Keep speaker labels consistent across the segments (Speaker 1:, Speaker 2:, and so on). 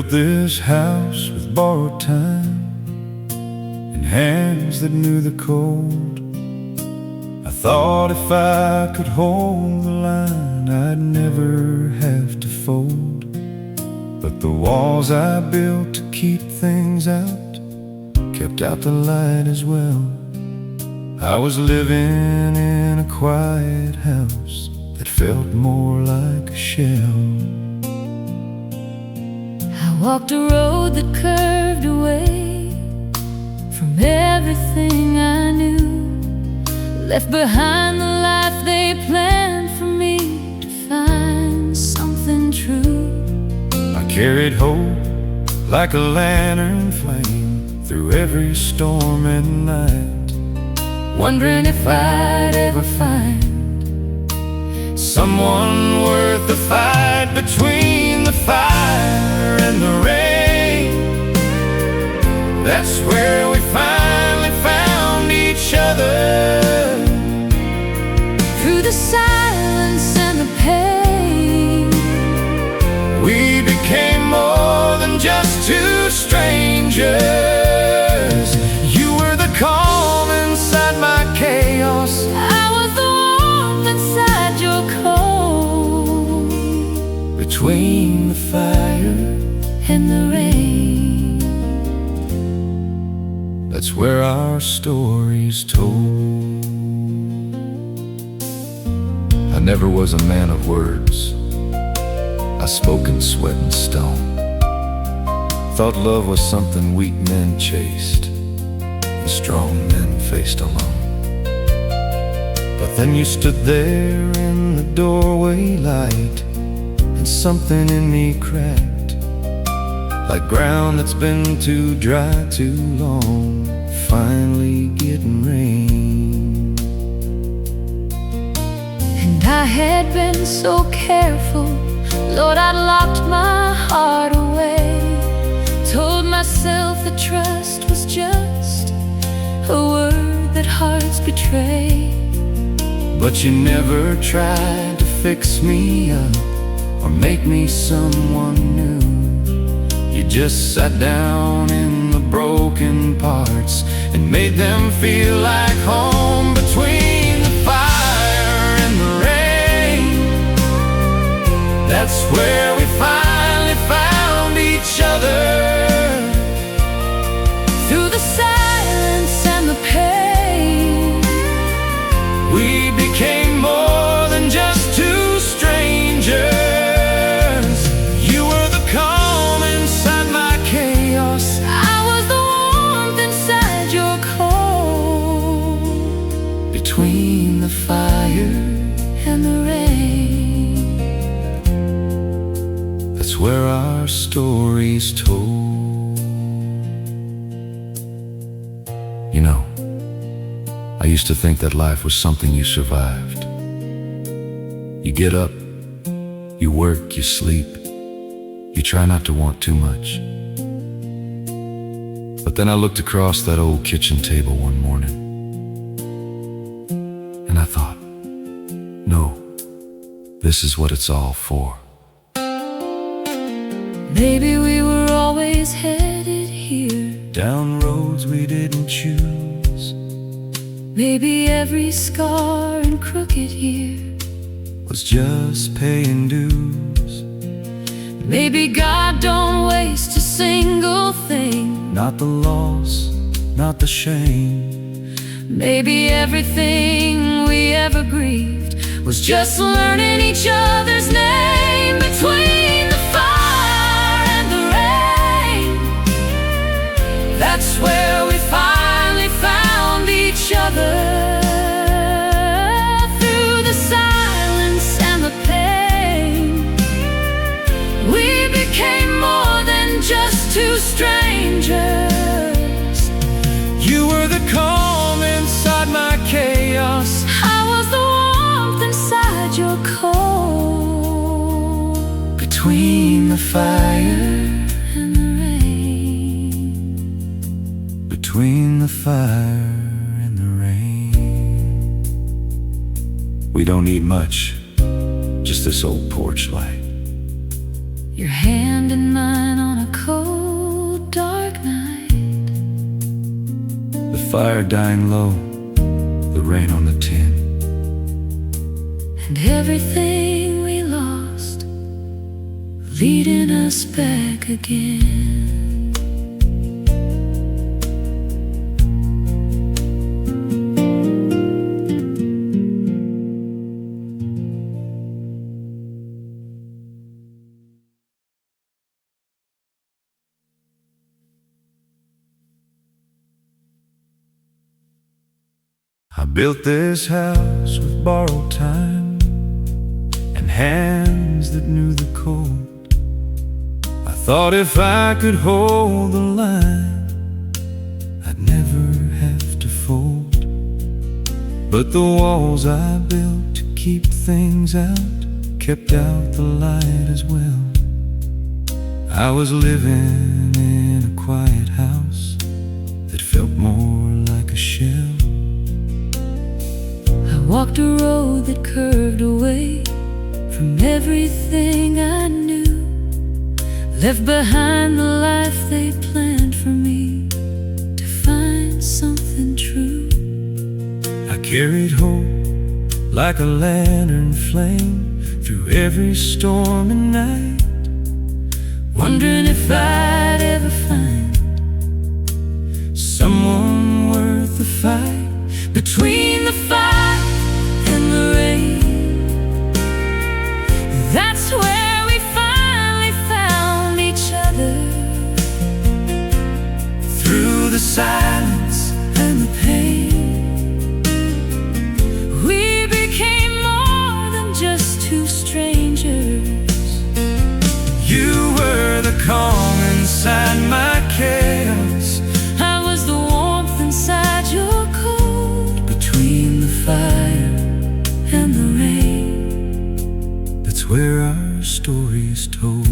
Speaker 1: built this house with borrowed time and hands that knew the cold. I thought if I could hold the line, I'd never have to fold. But the walls I built to keep things out kept out the light as well. I was living in a quiet house that felt more like a shell.
Speaker 2: I walked a road that curved away from everything I knew, left behind the life they planned for me to find something true.
Speaker 1: I carried hope like a lantern flame through every storm and night, wondering if I'd ever find someone worth the fight. Between the fire and the rain, that's where we finally found each other.
Speaker 2: Through the silence and the pain,
Speaker 1: we became more than just two strangers. You were the calm inside my chaos,
Speaker 2: I was the warmth inside your cold.
Speaker 1: between the fire
Speaker 2: and the rain,
Speaker 1: that's where our story's told. I never was a man of words, I spoke in sweat and stone. Thought love was something weak men chased and strong men faced alone. But then you stood there in the doorway light, and something in me cracked, like ground that's been too dry too long, finally getting rain.
Speaker 2: and I had been so careful, Lord, I'd locked my heart away, told myself that trust was just a word that hearts betray.
Speaker 1: But you never tried to fix me up or make me someone new. You just sat down in the broken parts and made them feel like home. Between the fire and the rain, that's where we finally found each other.
Speaker 2: Through the silence and the pain,
Speaker 1: We became more than just two strangers. You were the calm inside my chaos,
Speaker 2: I was the warmth inside your cold.
Speaker 1: between the fire
Speaker 2: And the rain,
Speaker 1: that's where our story's told. You know, I used to think that life was something you survived. You get up, you work, you sleep, you try not to want too much. But then I looked across that old kitchen table one morning, and I thought, no, this is what it's all for.
Speaker 2: maybe we were always headed here,
Speaker 1: Down roads we didn't choose,
Speaker 2: maybe every scar and crooked year
Speaker 1: was just paying dues.
Speaker 2: maybe God don't waste a single thing,
Speaker 1: Not the loss, not the shame,
Speaker 2: maybe everything we ever grieved was just learning each other's name. Between the fire and the rain, that's where we finally found each other. Through the silence and the pain, we became more than just two strangers.
Speaker 1: you were the calm inside my chaos,
Speaker 2: I was the warmth inside your cold.
Speaker 1: between the fire
Speaker 2: And the rain,
Speaker 1: between the fire and the rain. We don't need much, just this old porch light.
Speaker 2: your hand in mine on a
Speaker 1: fire dying low, the rain on the tin.
Speaker 2: And everything we lost, leading us back again.
Speaker 1: I built this house with borrowed time and hands that knew the code. I thought if I could hold the line, I'd never have to fold. But the walls I built to keep things out kept out the light as well. I was living in a quiet house that felt more like a shell.
Speaker 2: Walked a road that curved away from everything I knew, left behind the life they planned for me to find something true.
Speaker 1: I carried hope like a lantern flame through every storm and night, wondering if I'd ever find someone worth the fight. Between the fire and the rain, that's where we finally found each other. Through the silence and the pain, we became more than just two strangers. You were the calm inside my chaos, I was the warmth inside your cold. Between the fire and the rain, that's where our story's told.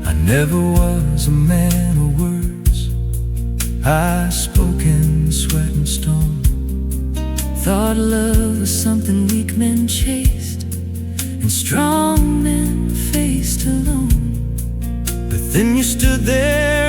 Speaker 1: I never was a man of words, I spoke in sweat and stone. Thought love was something weak men chased and strong men faced alone. But then you stood there